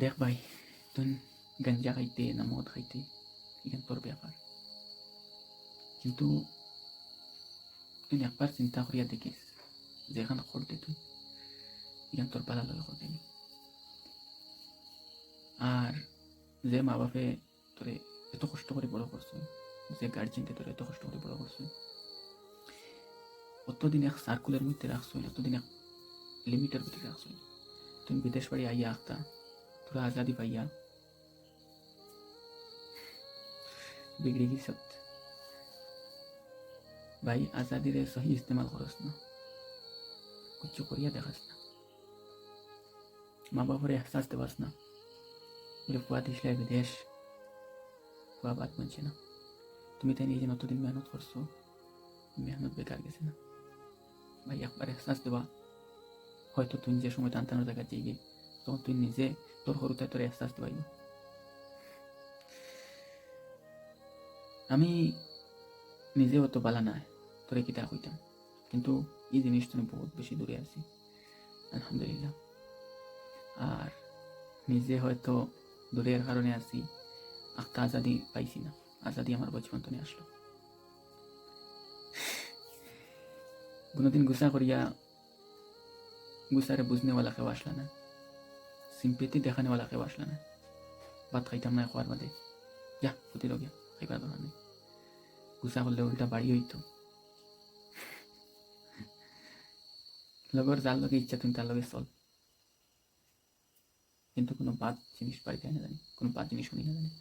দেখ ভাই, তুই গাঞ্জা খাইতে না মদ খাইতে এখান তোর ব্যাপার, কিন্তু তুই একবার চিন্তা করিয়া দেখিস যেখান করতে তুই এখান তোর পালা লাগে করতে নি। আর যে মা বাপে তোরে এত কষ্ট করে বড় করছে, যে গার্জেনকে তোরে এত কষ্ট করে বড় করছে, অতদিন এক সার্কুলের মধ্যে রাখছো, অতদিন এক লিমিটের ভিতরে রাখছো। তুমি বিদেশ বাড়ি আইয়া আখতা তোরা আজাদি পাইয়া বিগড়ে গেছ ভাই। আজাদিরে সহি ইস্তেমাল করস না, কিচ্ছু করিয়া দেখাস না, মা বাপরে এহসাস দেবাস না বলে ফুয়া দিসলে বিদেশ, ফুয়া বাদ মানছে না। তুমি তাই নিজে নতদিন মেহনত করছো, মেহনত বেকার গেছে না ভাই। একবার এহসাস দেবা, হয়তো তুই যে সময় টানটানোর জায়গা যাইবে তখন তুই নিজে তোর সরুতায় তোর এহসাস দেবাইব। আমি নিজে অত বালা নাই তোরে কিতা কইতাম, কিন্তু এই জিনিস তো বহুত বেশি দূরে আছি আলহামদুলিল্লাহ। আর নিজে হয়তো দূরের কারণে আছি, একটা আজাদি পাইছি না, আজাদি আমার বচপন তো নিয়ে আসলো। কোনোদিন গুসা করিয়া গুসারে বুঝনেওয়ালা কেউ আসলা না, সিম্পেতি দেখানেওয়ালা কেউ আসলা না। ভাত খাইতাম না খোয়ার বাদে, যা ক্ষতি লগিয়া খাইবার দরকার নেই। গুসা করলে উল্টা বাড়ি হইতো, লগর যার লগে ইচ্ছা তুমি তার লগে চল, কিন্তু কোনো বাদ জিনিস বাড়িতে না জানি, কোনো বাদ জিনিস শুনি না জানি।